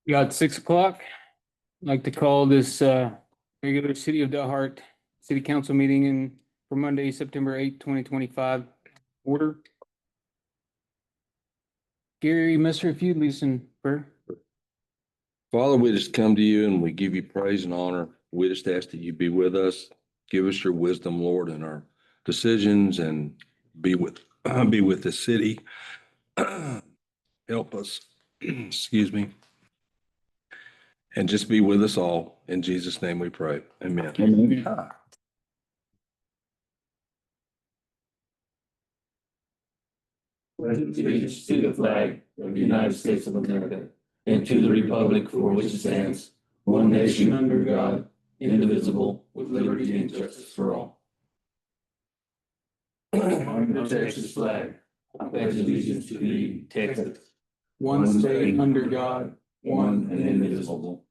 Got 6 o'clock. I'd like to call this regular City of Dalhart City Council meeting for Monday, September 8th, 2025. Order. Gary, Mr. If you'd listen, prayer. Father, we just come to you and we give you praise and honor. We just ask that you be with us. Give us your wisdom, Lord, in our decisions and be with the city. Help us, excuse me, and just be with us all. In Jesus' name we pray. Amen. Amen. Pledge allegiance to the flag of the United States of America and to the republic for which it stands, one nation under God, indivisible, with liberty and justice for all. On the Texas flag, I pledge allegiance to thee, Texas, One state under God, one and indivisible.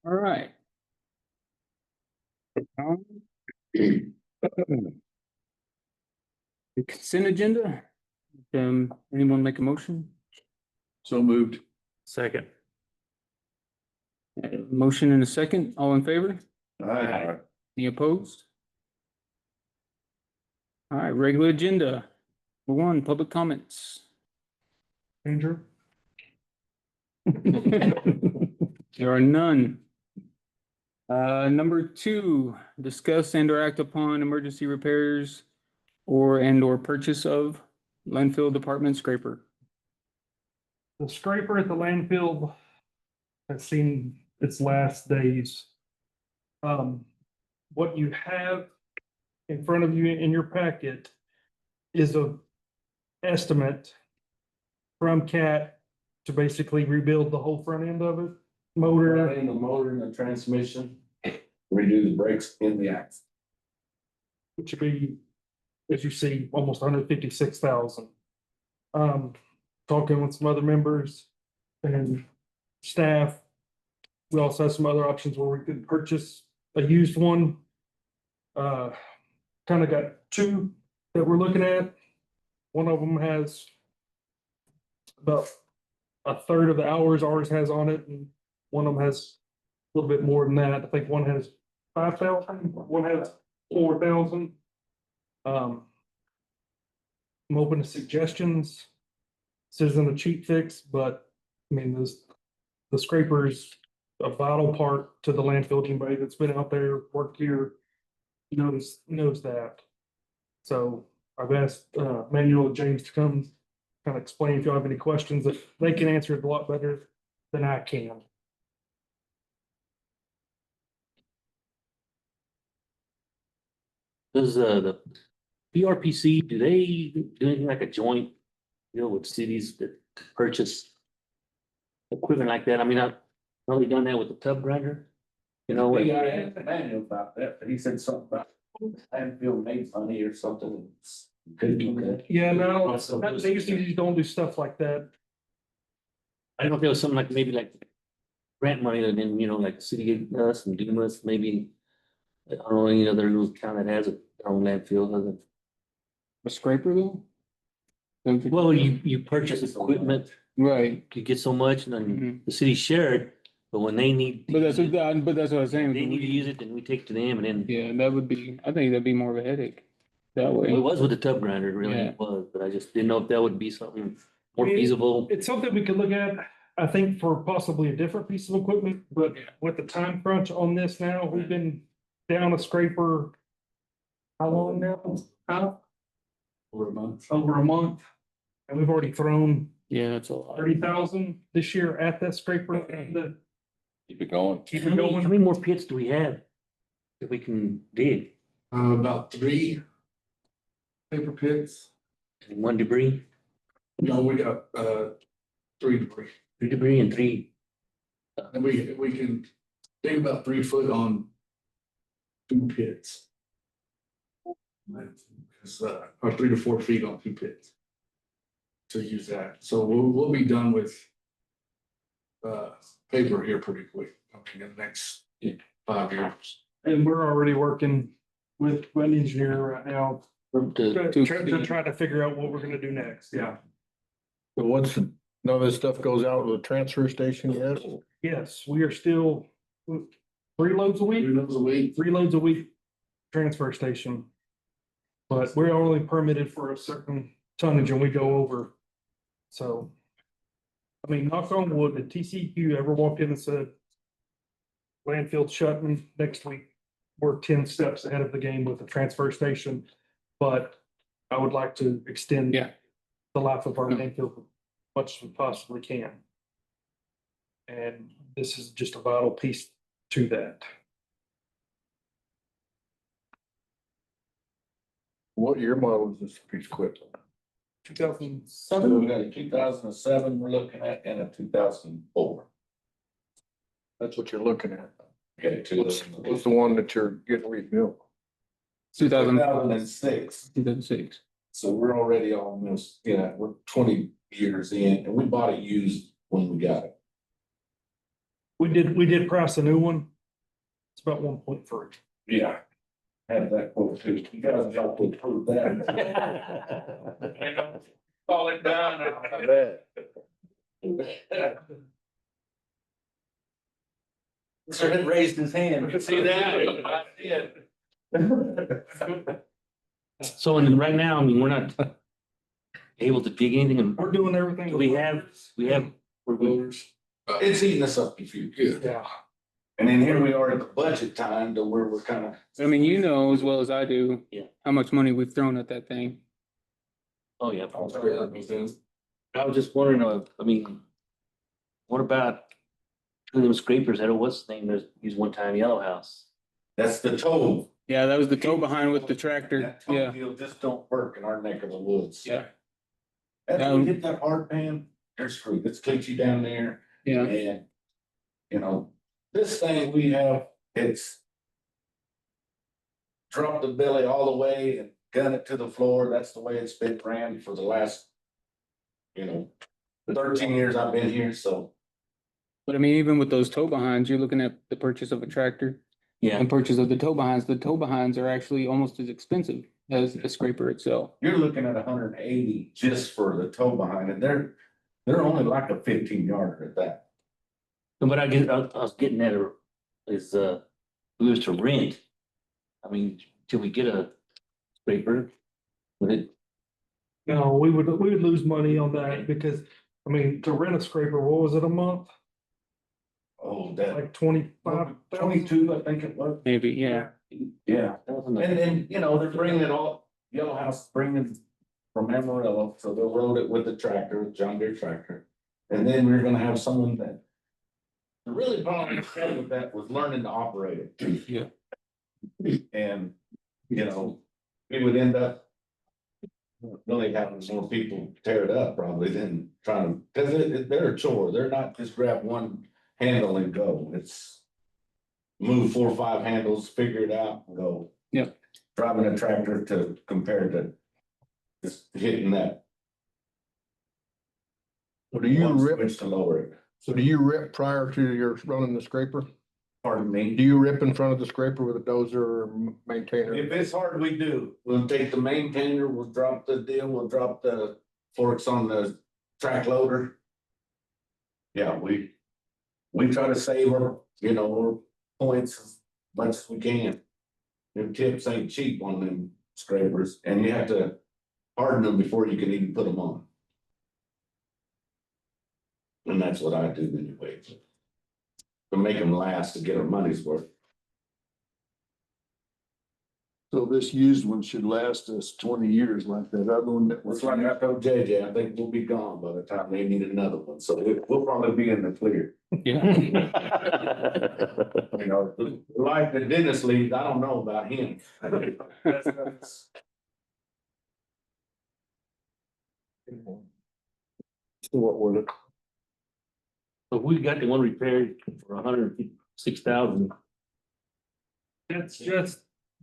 All right. The consent agenda. Anyone make a motion? So moved. Second. Motion in a second. All in favor? Aye. Any opposed? All right, regular agenda. Number 1, public comments. Andrew? There are none. Number 2, discuss and or act upon emergency repairs or purchase of landfill department scraper. The scraper at the landfill has seen its last days. What you have in front of you in your packet is a estimate from CAT to basically rebuild the whole front end of it. Motor, The motor and the transmission, redo the brakes in the axle. which would be, as you see, almost 156,000. Talking with some other members and staff. We also have some other options where we could purchase a used one. Kind of got 2 that we're looking at. One of them has about a third of the hours ours has on it, and one of them has a little bit more than that. I think one has 5,000, one has 4,000. I'm open to suggestions. This isn't a cheap fix, but I mean, the scraper is a vital part to the landfill. Anybody that's been out there, worked here, knows that. So I've asked Manuel and James to come kind of explain if you have any questions. If they can answer it a lot better than I can. Does the PRPC, do they do anything like a joint deal with cities that purchase equipment like that? I mean, I've probably done that with the tub grinder. You know, We got asked Manuel about that, but he said something about landfill made money or something. could do that. Yeah, no, Also, they usually don't do stuff like that. I don't know if there was something like maybe like grant money and then, like the city gave us and Dumas, maybe. I don't know any other little town that has their own landfill other than. A scraper though? Don't you- Well, you purchase equipment, Right. you get so much and then Mhm. the city share it, but when they need. But that's what I was They saying. need to use it, then we take it to them and then. Yeah, I think that'd be more of a headache that Well, it way. was with the tub grinder, it really Yeah. was, but I just didn't know if that would be something more I mean, feasible. It's something we could look at, I think, for possibly a different piece of equipment, but with the time crunch on this now, we've been down a scraper. How long now? Over a month. Over a month. And we've already thrown Yeah, that's a lot. 30,000 this year at that scraper. Keep it going. Keep How it many going. more pits do we have that we can dig? About 3 paper pits. And one debris, No, we got 3 debris. 3 debris and 3. And we can dig about 3 foot on 2 pits. It's or 3 to 4 feet on 2 pits. To use that. So we'll be done with paper here pretty quick. I mean, in the next 5 years. And we're already working with an engineer right now to try to figure out what we're gonna do next. Yeah. So what's, none of this stuff goes out to the transfer station yet? Yes, we are still 3 loads a week. 3 loads a week. 3 loads a week transfer station. But we're only permitted for a certain tonnage and we go over. So. I mean, knock on wood, did TCQ ever walked in and said. Landfill's shutting next week, we're 10 steps ahead of the game with the transfer station. But I would like to extend. Yeah. The life of our No. landfill as much as we possibly can. And this is just a vital piece to that. What year model is this piece of equipment? 2007. We got a 2007 we're looking at and a 2004. That's what you're looking at. Okay, What's the one that you're getting rebuilt? 2006. 2006. So we're already almost, we're 20 years in and we bought it used when we got it. We did price a new one. It's about 1.3. Yeah. Have that quote too. You guys helped to prove that. Call it down. I bet. Sir had raised his hand. See that? I did. So, and right now, I mean, we're not able to dig anything and We're doing everything. we have, we're It's eating us up a few. Yeah. And then here we are at the budget time to where we're kind of. I mean, you know as well as I do. Yeah. How much money we've thrown at that thing. oh, yeah. I was just wondering, I mean, what about two of them scrapers that, what's the name, there's, used one time Yellow House? That's the tow. Yeah, that was the tow behind with the tractor. That tow Yeah, deal just don't work in our neck of the woods. yeah, After we hit that hard pan, they're screwed. It's coochie down there. yeah. And, this thing we have, it's drop the belly all the way and gun it to the floor. That's the way it's been ran for the last, 13 years I've been here, so. But I mean, even with those tow behinds, you're looking at the purchase of a tractor Yeah, and purchase of the tow behinds. The tow behinds are actually almost as expensive as the scraper itself. You're looking at 180 just for the tow behind, and they're only like a 15-yarder at that. but I guess I was getting at is, if we was to rent, I mean, till we get a scraper, would it, No, we would lose money on that because, I mean, to rent a scraper, what was it a month? Oh, that Like 25. 22, I think it was. Maybe, yeah. Yeah. thousand? And they're bringing it all, Yellow House bringing from Amarillo, so they'll load it with the tractor, John Deere tractor. And then we're gonna have someone that. The really problem I had with that was learning to operate it. Yeah. And, we would end up. Really having more people tear it up probably than trying to, cause they're a chore, they're not just grab one handle and go, it's. Move 4 or 5 handles, figure it out and go. Yep. Driving a tractor to compare to. Just hitting that. So do you one rip, switch to lower it. so do you rip prior to your running the scraper? Pardon me. Do you rip in front of the scraper with a dozer or maintainer? If it's hard, we do. We'll take the maintainer, we'll drop the deal, we'll drop the forks on the track loader. Yeah, we try to save our, our points as much as we can. Them tips ain't cheap on them scrapers, and you have to harden them before you can even put them on. And that's what I do anyway. To make them last, to get our money's worth. So this used one should last us 20 years like that other one that was That's like I told JJ, I think we'll be gone by the time they need another one, so we'll probably be in the clear. Yeah. Like the Dennis leaves, I don't know about him. So what would it? So we got the one repaired for 106,000. That's just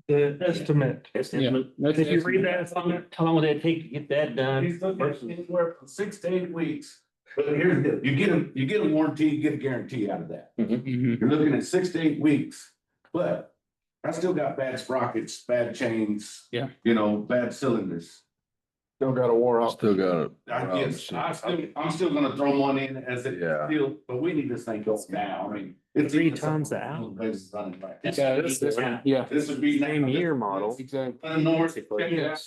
the estimate. That's Yeah. estimate. That's If you excellent. read that, How long would that take to get that done? He's looking at versus- anywhere from 6 to 8 weeks, but here's the, you get a warranty, you get a guarantee out of that. Mhm. You're looking at 6 to 8 weeks, but I still got bad sprockets, bad chains. Yeah. You know, bad cylinders. Still got a wore out. Still got it. I'm still gonna throw one in as it Yeah. still, but we need this thing going now. I mean. It's 3 tons an hour. It's running right. Yeah, yeah, This would be. Same year model. exactly. North, check it out.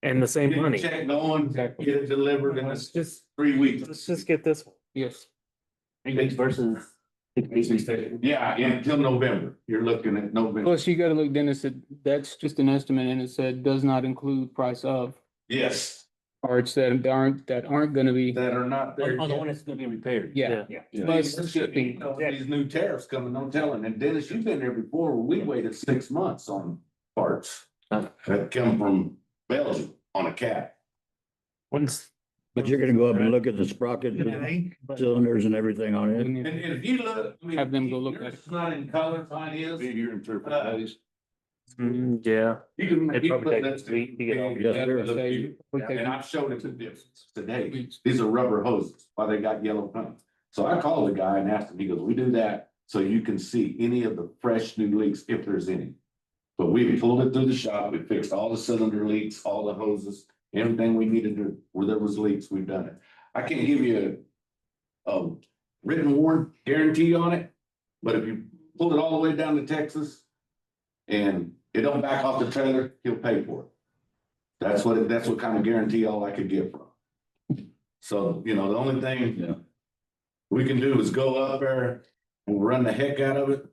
And the same Get the money. check going, Exactly. get it delivered in Let's just, 3 weeks. let's just get this one. Yes. Versus. Yeah, until November. You're looking at November. Plus, you gotta look, Dennis, that's just an estimate and it said does not include price of Yes, parts that aren't gonna be, that are not there. On the yet. one that's gonna be repaired. Yeah. Yeah. plus You shipping. know, these new tariffs coming, I'm telling, and Dennis, you've been there before, we waited 6 months on parts. That come from Belgium on a cat. When's? But you're gonna go up and look at the sprocket, cylinders and everything on it. And if you look, I mean. Have them go look at yours it. is not in color, mine is. Be here in 3 or 4 days. Yeah. You can. It'd you can probably put take that a week to get all- Yes, sir. And I've showed him the difference today. These are rubber hoses, why they got yellow paint. So I called the guy and asked him, he goes, we do that so you can see any of the fresh new leaks if there's any. But we pulled it through the shop, we fixed all the cylinder leaks, all the hoses, everything we needed to, where there was leaks, we've done it. I can't give you a written warrant guarantee on it, but if you pull it all the way down to Texas and it don't back off the trailer, he'll pay for it. That's what kind of guarantee all I could get from. So, you know, the only thing Yeah. we can do is go up there and run the heck out of it.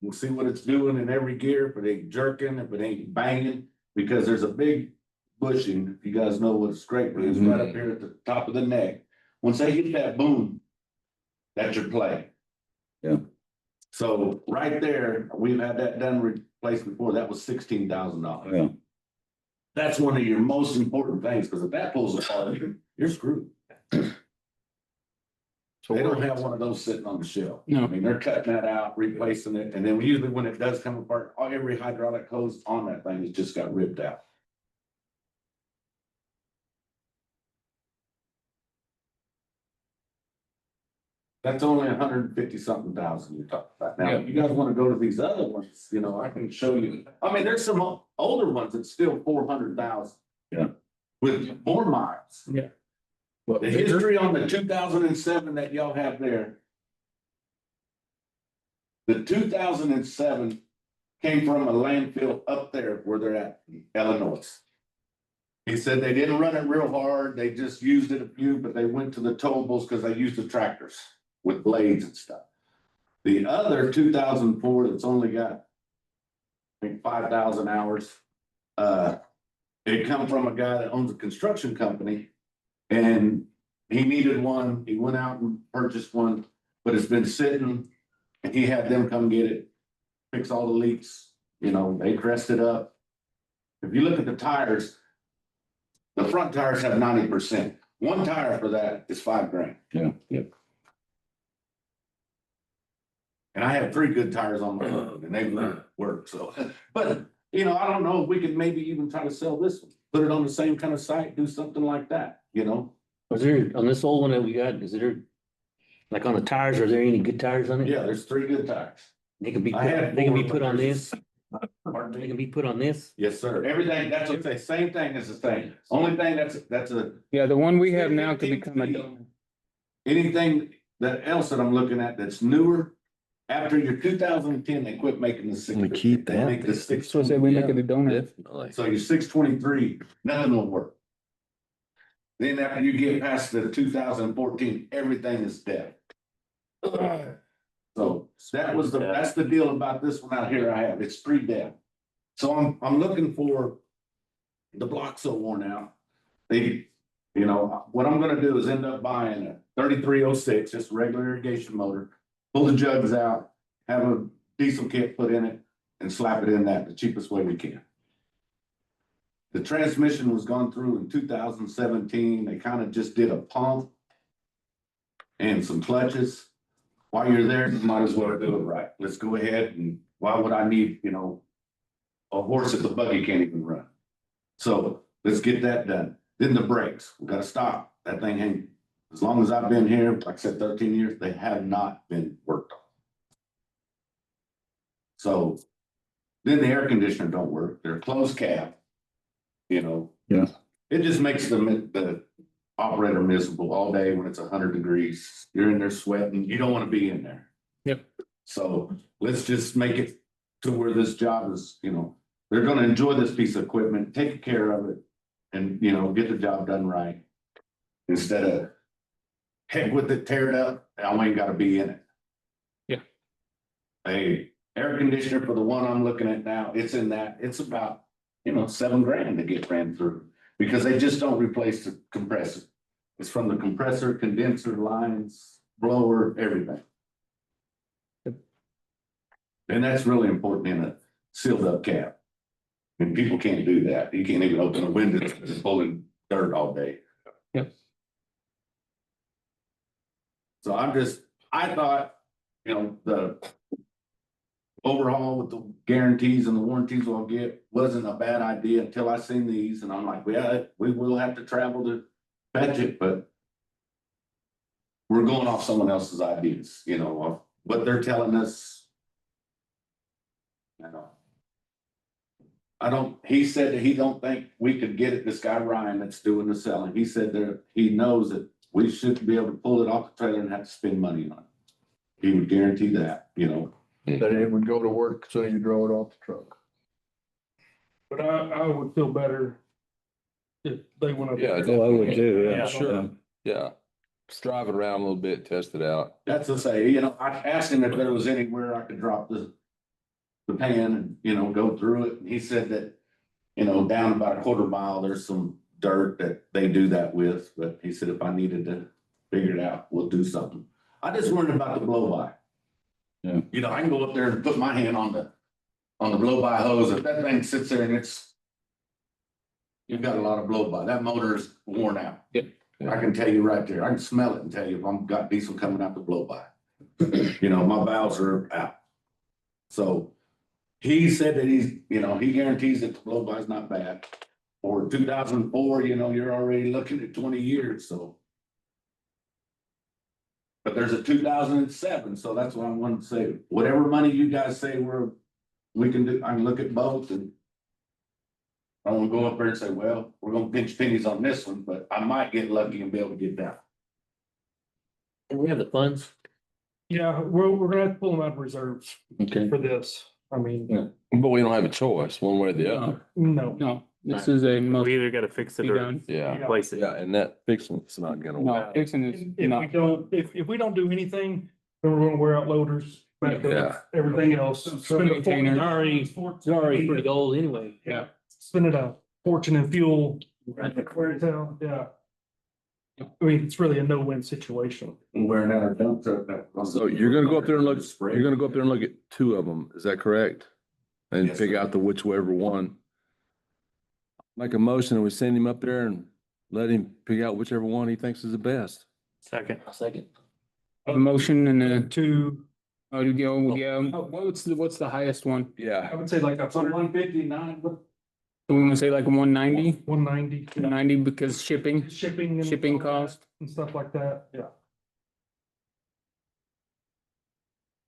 We'll see what it's doing in every gear, if it ain't jerking, if it ain't banging, because there's a big bushing, if you guys know what a scraper is, right up here at the top of the neck. Once they hit that boom, that's your play. Yeah. So right there, we've had that done replaced before, that was $16,000. Yeah. That's one of your most important things, because if that pulls apart, you're screwed. So They don't we're- have one of those sitting on the shelf. No. I mean, they're cutting that out, replacing it, and then usually when it does come apart, every hydraulic hose on that thing has just got ripped out. That's only 150 something thousand you're talking about. Now, Yeah. if you guys wanna go to these other ones, you know, I can show you. I mean, there's some older ones that's still 400,000. Yeah. With more miles. What, The bigger? history on the 2007 that y'all have there. The 2007 came from a landfill up there where they're at, in Illinois. He said they didn't run it real hard, they just used it a few, but they went to the towables because they used the tractors with blades and stuff. The other 2004 that's only got, I think, 5,000 hours, it come from a guy that owns a construction company. And he needed one, he went out and purchased one, but it's been sitting, and he had them come get it, fix all the leaks, you know, they dressed it up. If you look at the tires, the front tires have 90%. One tire for that is $5,000. Yeah. Yep. And I have 3 good tires on my road, and they work, so, but, you know, I don't know, if we could maybe even try to sell this one, put it on the same kind of site, do something like that, you know? Was there, on this old one that we got, is there, like on the tires, are there any good tires on it? Yeah, there's 3 good tires. They can be, I had they can be 4, put but on there's- this, Pardon they me? can be put on this. Yes, sir. Everything, that's what they, same thing as the same. Only thing that's a, Yeah, the one we have now could become a donor. anything that else that I'm looking at that's newer. After your 2010, they quit making the six. We keep They that. make the six. So I say we make it a donor. Definitely. So your 623, nothing will work. Then after you get past the 2014, everything is dead. So that's the deal about this one out here I have. It's pre-dead. So I'm looking for the block so worn out. They, you know, what I'm gonna do is end up buying a 3306, just a regular irrigation motor, pull the jugs out, have a diesel kit put in it, and slap it in that the cheapest way we can. The transmission was gone through in 2017. They kind of just did a pump and some clutches. While you're there, you might as well do it right. Let's go ahead and why would I need, you know, a horse that the buggy can't even run? So let's get that done. Then the brakes, we gotta stop. That thing ain't, as long as I've been here, like I said, 13 years, they have not been worked on. So then the air conditioner don't work. They're closed cab. You know? Yeah. It just makes the operator miserable all day when it's 100 degrees. You're in there sweating. You don't want to be in there. Yep. So let's just make it to where this job is, they're gonna enjoy this piece of equipment, take care of it, and, get the job done right. Instead of heck with it, tear it up, I ain't gotta be in it. Yeah. A air conditioner for the one I'm looking at now, it's about, $7,000 to get ran through. Because they just don't replace the compressor. It's from the compressor, condenser lines, blower, everything. And that's really important in a sealed up cab. And people can't do that. You can't even open a window, just pulling dirt all day. Yep. So I thought, the overhaul with the guarantees and the warranties I'll get wasn't a bad idea until I seen these and I'm like, yeah, we will have to travel to fetch it, but we're going off someone else's ideas, of what they're telling us. He said that he don't think we could get it, this guy Ryan that's doing the selling, he said that he knows that we shouldn't be able to pull it off the trailer and have to spend money on it. He would guarantee that, That it would go to work, so you draw it off the truck. But I would feel better if they went up. Yeah, Oh, I would too, yeah. Yeah. Sure. Yeah. Just drive it around a little bit, test it out. That's to say, I asked him if there was anywhere I could drop the pan and, go through it. And he said that, down about a quarter mile, there's some dirt that they do that with. But he said if I needed to figure it out, we'll do something. I just worried about the blow by. Yeah. I can go up there and put my hand on the blow by hose. If that thing sits there and you've got a lot of blow by, that motor is worn out. Yep. I can tell you right there, I can smell it and tell you if I'm got diesel coming out the blow by. My valves are out. So he said that he guarantees that the blow by is not bad. For 2004, you're already looking at 20 years, so. But there's a 2007, so that's what I wanted to say. Whatever money you guys say we can do, I can look at both and I won't go up there and say, well, we're gonna pinch pennies on this one, but I might get lucky and be able to get that. And we have the funds. Yeah, we're gonna have to pull them out of reserves Okay. for this. I mean, But we don't have a choice, one way or the other. no. No, this is a must We either gotta fix be it or done. Yeah. replace it. Yeah, and that fixing's not gonna No, work. fixing is If we not. don't, if we don't do anything, then we're gonna wear out loaders, back Yeah. up everything else. Spend a Container. It's already pretty old anyway. Yeah. Spend a fortune in fuel. Wear it down, yeah. I mean, it's really a no-win situation. And wearing out our dump truck. So you're gonna go up there and look, you're gonna go up there and look at two of them, is that correct? And Yes, figure sir. out the whichever one. Make a motion and we send him up there and let him pick out whichever one he thinks is the best. Second. Second. A motion and a, To, what's the highest one? I Yeah. would say like a So hundred, 159, Do we want to say like 190? 190. 90 because shipping Shipping. and Shipping all that cost. And stuff like that, yeah.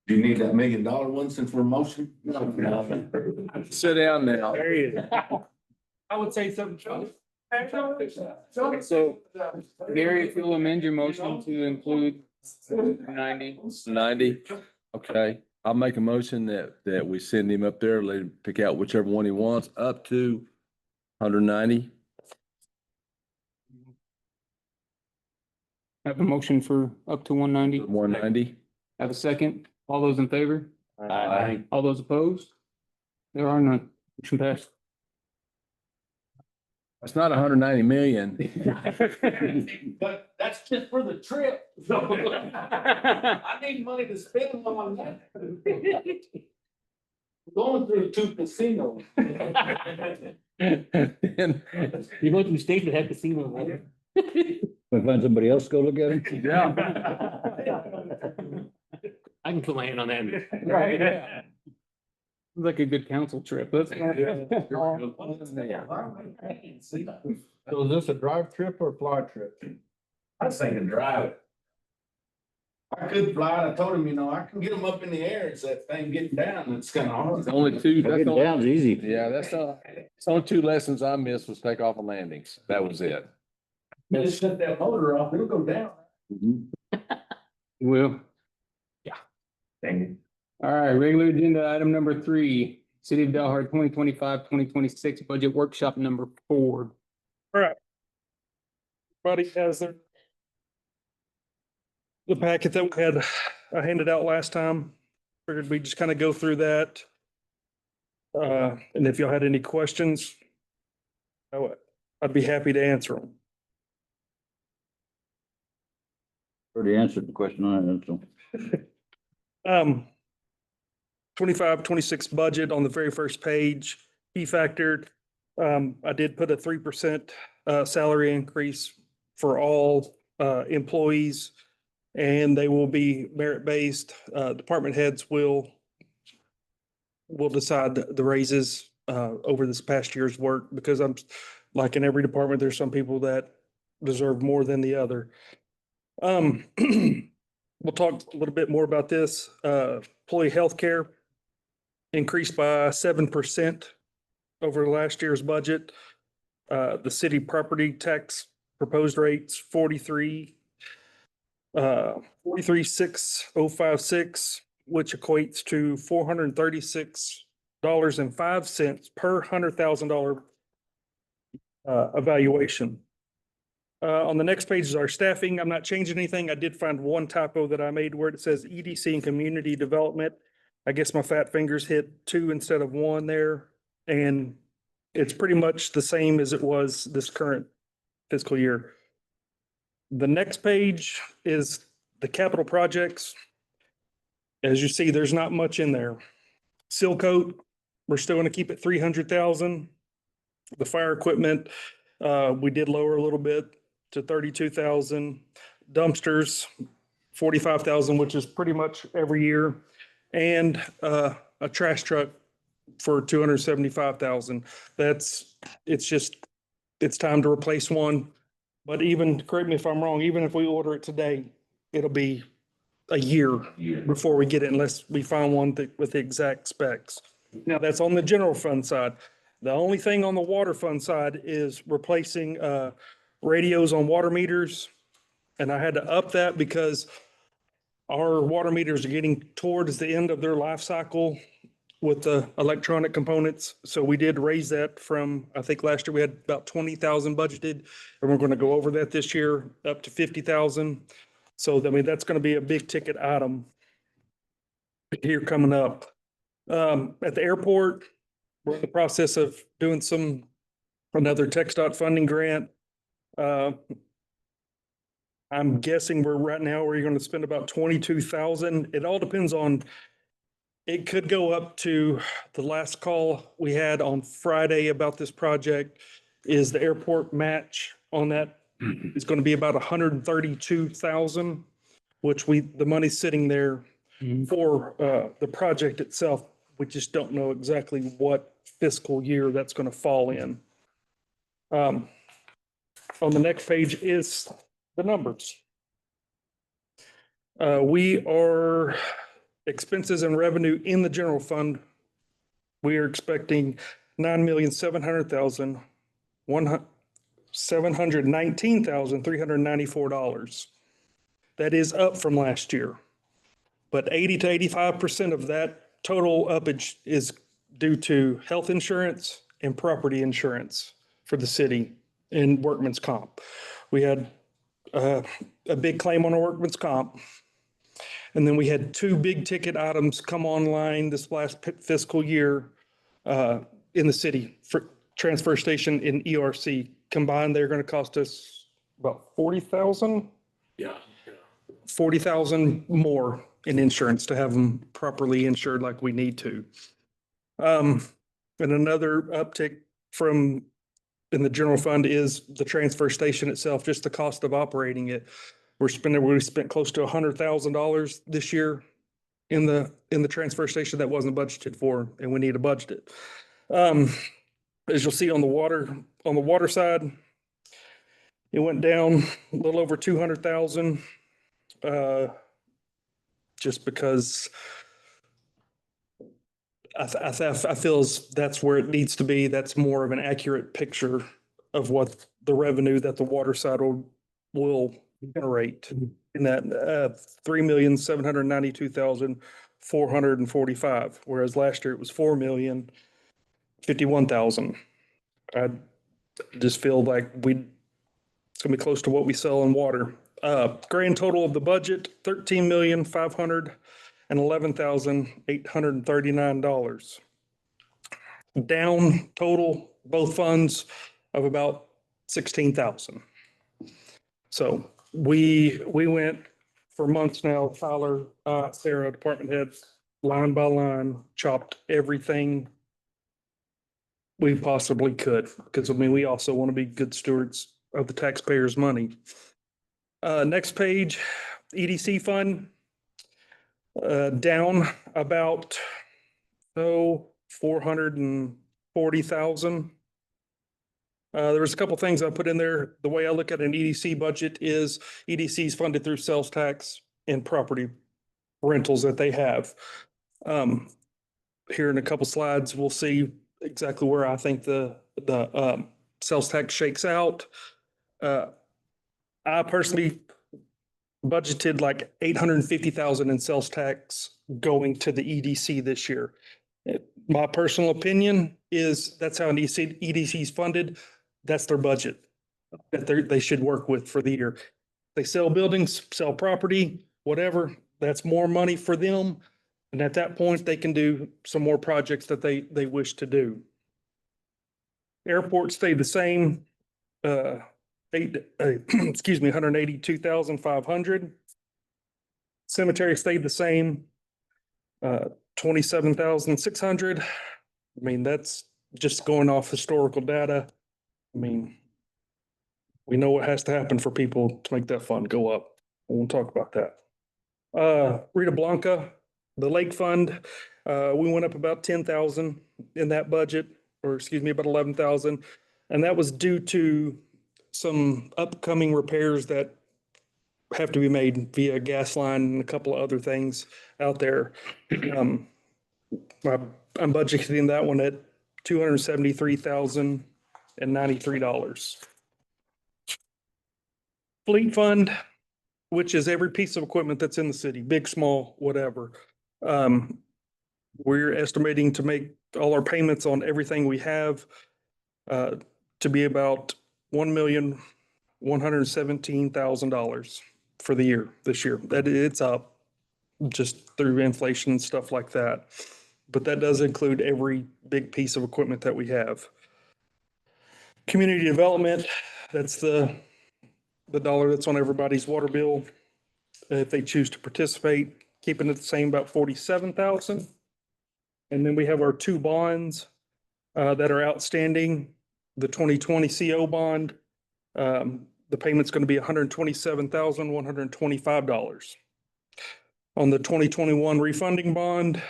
do you need that $1 million one since we're motion? Sit down now. There he is. I would say something. So, Gary, if you'll amend your motion to include 90. 90, okay. I'll make a motion that we send him up there, let him pick out whichever one he wants, up to 190. Have a motion for up to 190. 190. Have a second. All those in favor? Aye. All those opposed? There are none. Motion passed. It's not 190 million. But that's just for the trip. I need money to spend on that. Going through 2 casinos. You go to states that have casinos, right? We find somebody else to go look at it? Yeah. I can put my hand on that. Right, yeah. Like a good council trip. Let's. So is this a drive trip or fly trip? I was thinking drive it. I could fly. I told him, I can get them up in the air. It's that thing getting down. It's kind of hard. It's only two. that's Getting only- down's easy. Yeah, it's only two lessons I missed was takeoff and landings. That was it. Just shut that motor off. It'll go down. Will. Dang it. All right, regular agenda item number 3, City of Dalhart 2025-2026 budget workshop number 4. Everybody has the packet that we had, I handed out last time. Figured we'd just kind of go through that. And if y'all had any questions, I'd be happy to answer them. Already answered the question on it, so. 25-26 budget on the very first page, key factored. I did put a 3% salary increase for all employees, and they will be merit-based. Department heads will decide the raises over this past year's work, because I'm, like in every department, there's some people that deserve more than the other. We'll talk a little bit more about this. Employee healthcare increased by 7% over last year's budget. The city property tax proposed rates 43,656, which equates to $436.05 per $100,000 evaluation. On the next page is our staffing. I'm not changing anything. I did find one typo that I made where it says EDC and community development. I guess my fat fingers hit 2 instead of 1 there, and it's pretty much the same as it was this current fiscal year. The next page is the capital projects. As you see, there's not much in there. Seal coat, we're still going to keep it 300,000. The fire equipment, we did lower a little bit to 32,000. Dumpsters, 45,000, which is pretty much every year. And a trash truck for 275,000. It's time to replace one. But even, correct me if I'm wrong, even if we order it today, it'll be a year before we get it, unless we find one with the exact specs. Now, that's on the general fund side. The only thing on the water fund side is replacing radios on water meters. And I had to up that because our water meters are getting towards the end of their life cycle with the electronic components. So we did raise that from, I think last year we had about 20,000 budgeted, and we're going to go over that this year up to 50,000. So I mean, that's going to be a big ticket item here coming up. At the airport, we're in the process of doing another TxDOT funding grant. I'm guessing we're going to spend about 22,000. It all depends on, it could go up to, the last call we had on Friday about this project is the airport match on that is going to be about 132,000, which the money's sitting there for the project itself. We just don't know exactly what fiscal year that's going to fall in. On the next page is the numbers. We are expenses and revenue in the general fund. We are expecting $9,719,394. That is up from last year. But 80 to 85% of that total uppage is due to health insurance and property insurance for the city and workman's comp. We had a big claim on our workman's comp. And then we had 2 big ticket items come online this last fiscal year in the city for transfer station and ERC. Combined, they're going to cost us about 40,000. Yeah. 40,000 more in insurance to have them properly insured like we need to. And another uptick in the general fund is the transfer station itself, just the cost of operating it. We spent close to $100,000 this year in the transfer station that wasn't budgeted for, and we need to budget it. As you'll see on the water side, it went down a little over 200,000. just because I feel as that's where it needs to be. That's more of an accurate picture of what the revenue that the water side will generate in that 3,792,445, whereas last year it was 4,051,000. I just feel like it's gonna be close to what we sell in water. Grand total of the budget, $13,511,839. Down total, both funds, of about 16,000. So we went for months now, Tyler, Sarah, department heads, line by line, chopped everything we possibly could, because I mean, we also want to be good stewards of the taxpayers' money. Next page, EDC fund, down about, 440,000. There was a couple things I put in there. The way I look at an EDC budget is EDC is funded through sales tax and property rentals that they have. Here in a couple slides, we'll see exactly where I think the sales tax shakes out. I personally budgeted like 850,000 in sales tax going to the EDC this year. My personal opinion is that's how an EDC is funded. That's their budget that they should work with for the year. They sell buildings, sell property, whatever, that's more money for them. And at that point, they can do some more projects that they wish to do. Airport stayed the same, excuse me, 182,500. Cemetery stayed the same, 27,600. I mean, that's just going off historical data. I mean, we know what has to happen for people to make that fund go up. We won't talk about that. Rita Blanca, the lake fund, we went up about 10,000 in that budget, or excuse me, about 11,000. And that was due to some upcoming repairs that have to be made via gas line and a couple of other things out there. I'm budgeting that one at $273,093. Fleet fund, which is every piece of equipment that's in the city, big, small, whatever. We're estimating to make all our payments on everything we have to be about $1,117,000 for the year, this year. That it's up just through inflation and stuff like that. But that does include every big piece of equipment that we have. Community development, that's the dollar that's on everybody's water bill. If they choose to participate, keeping it the same, about 47,000. And then we have our two bonds that are outstanding. The 2020 CO bond, the payment's going to be $127,125. On the 2021 refunding bond,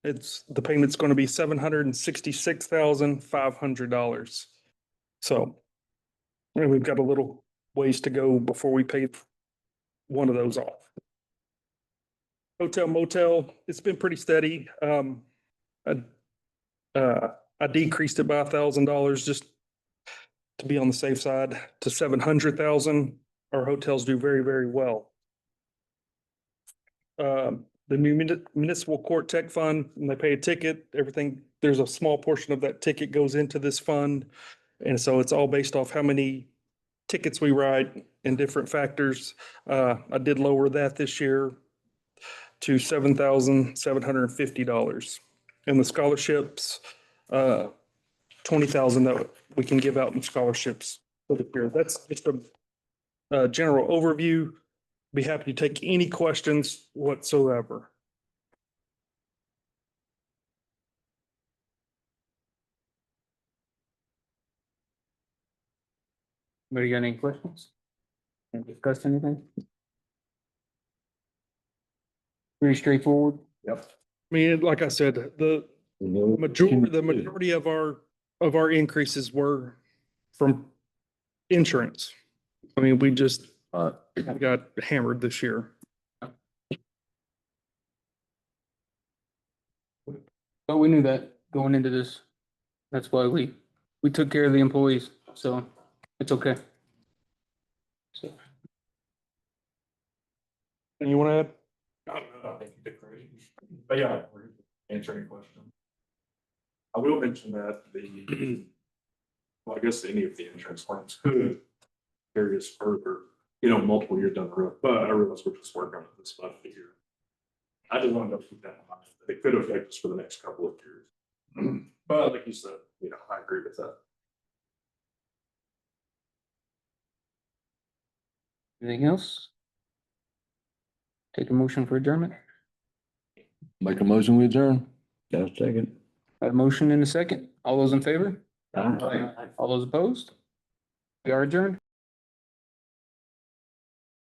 the payment's going to be $766,500. So we've got a little ways to go before we pay one of those off. Hotel motel, it's been pretty steady. I decreased it by $1,000 just to be on the safe side to 700,000. Our hotels do very, very well. The municipal court tech fund, when they pay a ticket, everything, there's a small portion of that ticket goes into this fund. And so it's all based off how many tickets we write and different factors. I did lower that this year to $7,750. And the scholarships, 20,000 that we can give out in scholarships for the year. That's just a general overview. Be happy to take any questions whatsoever. Anybody got any questions? Want to discuss anything? Pretty straightforward. I mean, like I said, the majority of our increases were from insurance. I mean, we just got hammered this year. But we knew that going into this. That's why we took care of the employees, so it's okay. So, And you want to add? I think you did great. But yeah, answer any question. I will mention that well, I guess any of the insurance firms could carry us further, multiple years down the road, but I realize we're just working on it this month here. I just wanted to keep that in mind. It could affect us for the next couple of years. But like you said, I agree with that. anything else? Take a motion for adjournment. Make a motion, we adjourn. Just a second. A motion in a second. All those in favor? Aye. All those opposed? We are adjourned.